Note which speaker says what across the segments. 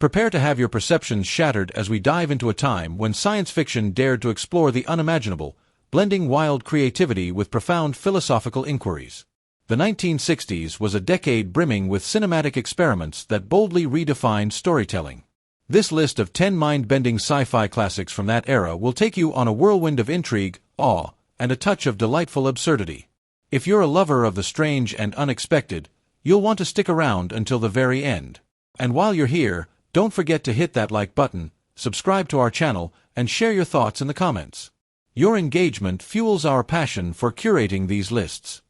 Speaker 1: Prepare to have your perceptions shattered as we dive into a time when science fiction dared to explore the unimaginable, blending wild creativity with profound philosophical inquiries. The 1960s was a decade brimming with cinematic experiments that boldly redefined storytelling. This list of 10 mind-bending sci-fi classics from that era will take you on a whirlwind of intrigue, awe, and a touch of delightful absurdity. If you're a lover of the strange and unexpected, you'll want to stick around until the very end. And while you're here, don't forget to hit that like button, subscribe to our channel, and share your thoughts in the comments. Your engagement fuels our passion for curating these lists.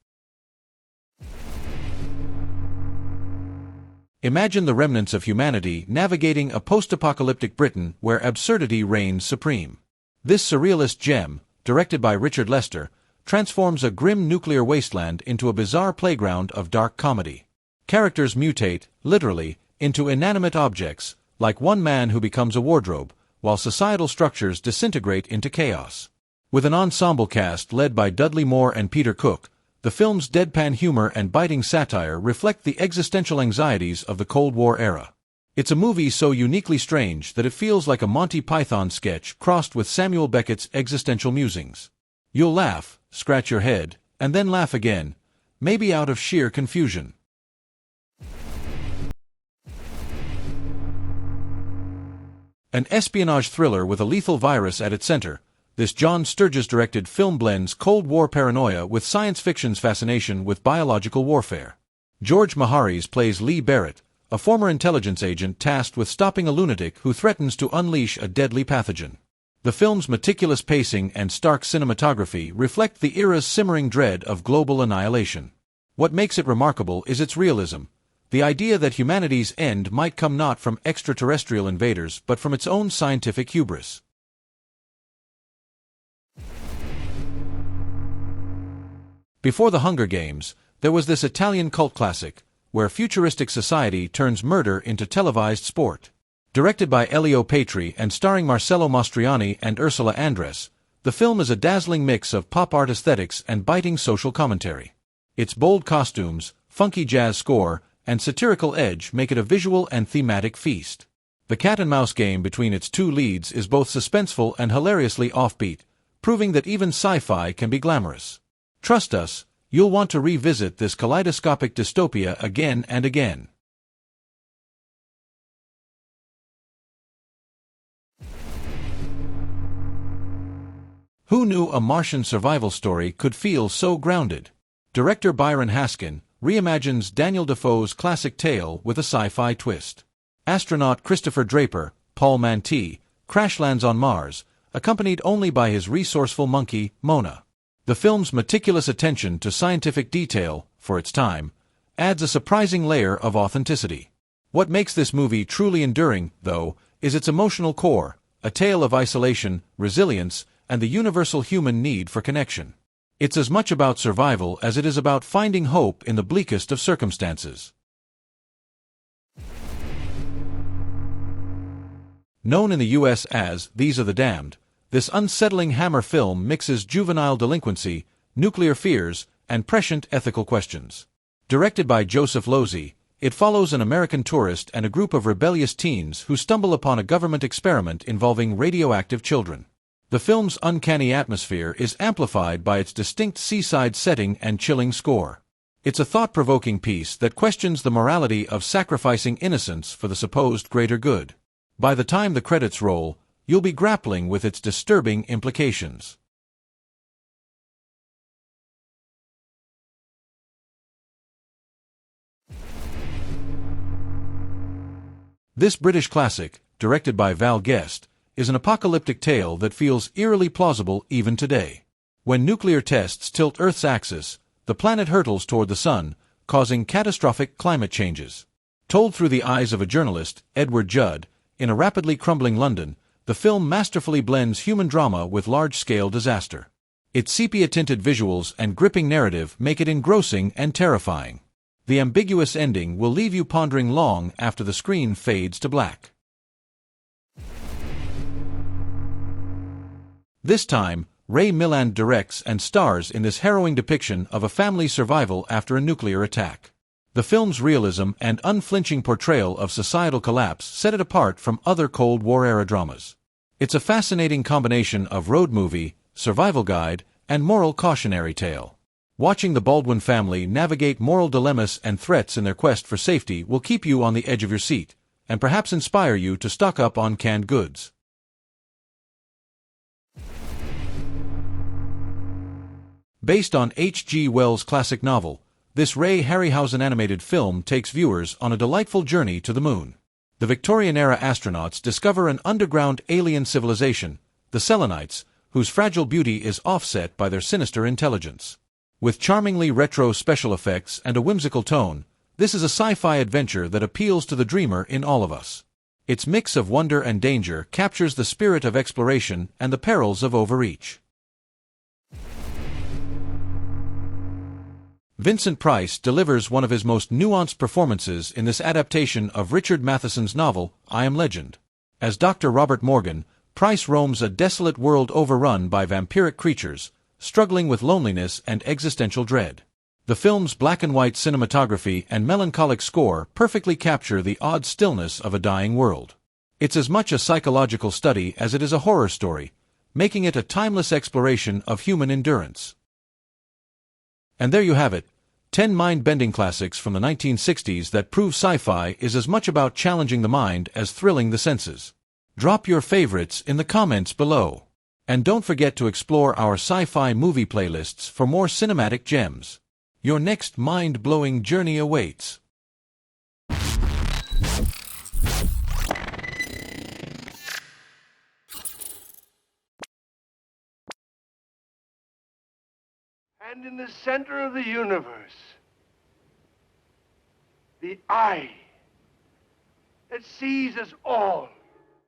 Speaker 1: Imagine the remnants of humanity navigating a post-apocalyptic Britain where absurdity reigns supreme. This surrealist gem, directed by Richard Lester, transforms a grim nuclear wasteland into a bizarre playground of dark comedy. Characters mutate, literally, into inanimate objects, like one man who becomes a wardrobe, while societal structures disintegrate into chaos. With an ensemble cast led by Dudley Moore and Peter Cook, the film's deadpan humor and biting satire reflect the existential anxieties of the Cold War era. It's a movie so uniquely strange that it feels like a Monty Python sketch crossed with Samuel Beckett's existential musings. You'll laugh, scratch your head, and then laugh again, maybe out of sheer confusion. An espionage thriller with a lethal virus at its center, this John Sturges-directed film blends Cold War paranoia with science fiction's fascination with biological warfare. George Maharis plays Lee Barrett, a former intelligence agent tasked with stopping a lunatic who threatens to unleash a deadly pathogen. The film's meticulous pacing and stark cinematography reflect the era's simmering dread of global annihilation. What makes it remarkable is its realism. The idea that humanity's end might come not from extraterrestrial invaders but from its own scientific hubris. Before the Hunger Games, there was this Italian cult classic, where futuristic society turns murder into televised sport. Directed by Elio Petri and starring Marcello Mastroianni and Ursula Andress, the film is a dazzling mix of pop art aesthetics and biting social commentary. Its bold costumes, funky jazz score, and satirical edge make it a visual and thematic feast. The cat-and-mouse game between its two leads is both suspenseful and hilariously offbeat, proving that even sci-fi can be glamorous. Trust us, you'll want to revisit this kaleidoscopic dystopia again and again. Who knew a Martian survival story could feel so grounded? Director Byron Haskin reimagines Daniel Defoe's classic tale with a sci-fi twist. Astronaut Christopher Draper, Paul Mantee, crash lands on Mars, accompanied only by his resourceful monkey, Mona. The film's meticulous attention to scientific detail, for its time, adds a surprising layer of authenticity. What makes this movie truly enduring, though, is its emotional core, a tale of isolation, resilience, and the universal human need for connection. It's as much about survival as it is about finding hope in the bleakest of circumstances. Known in the U.S. as These Are the Damned, this unsettling Hammer film mixes juvenile delinquency, nuclear fears, and prescient ethical questions. Directed by Joseph Losey, it follows an American tourist and a group of rebellious teens who stumble upon a government experiment involving radioactive children. The film's uncanny atmosphere is amplified by its distinct seaside setting and chilling score. It's a thought-provoking piece that questions the morality of sacrificing innocence for the supposed greater good. By the time the credits roll, you'll be grappling with its disturbing implications. This British classic, directed by Val Guest, is an apocalyptic tale that feels eerily plausible even today. When nuclear tests tilt Earth's axis, the planet hurtles toward the sun, causing catastrophic climate changes. Told through the eyes of a journalist, Edward Judd, in a rapidly crumbling London, the film masterfully blends human drama with large-scale disaster. Its sepia-tinted visuals and gripping narrative make it engrossing and terrifying. The ambiguous ending will leave you pondering long after the screen fades to black. This time, Ray Milland directs and stars in this harrowing depiction of a family's survival after a nuclear attack. The film's realism and unflinching portrayal of societal collapse set it apart from other Cold War-era dramas. It's a fascinating combination of road movie, survival guide, and moral cautionary tale. Watching the Baldwin family navigate moral dilemmas and threats in their quest for safety will keep you on the edge of your seat, and perhaps inspire you to stock up on canned goods. Based on H.G. Wells' classic novel, this Ray Harryhausen animated film takes viewers on a delightful journey to the moon. The Victorian-era astronauts discover an underground alien civilization, the Selenites, whose fragile beauty is offset by their sinister intelligence. With charmingly retro special effects and a whimsical tone, this is a sci-fi adventure that appeals to the dreamer in all of us. Its mix of wonder and danger captures the spirit of exploration and the perils of overreach. Vincent Price delivers one of his most nuanced performances in this adaptation of Richard Matheson's novel, I Am Legend. As Dr. Robert Morgan, Price roams a desolate world overrun by vampiric creatures, struggling with loneliness and existential dread. The film's black-and-white cinematography and melancholic score perfectly capture the odd stillness of a dying world. It's as much a psychological study as it is a horror story, making it a timeless exploration of human endurance. And there you have it, 10 mind-bending classics from the 1960s that prove sci-fi is as much about challenging the mind as thrilling the senses. Drop your favorites in the comments below. And don't forget to explore our sci-fi movie playlists for more cinematic gems. Your next mind-blowing journey awaits.
Speaker 2: And in the center of the universe, the eye that sees us all.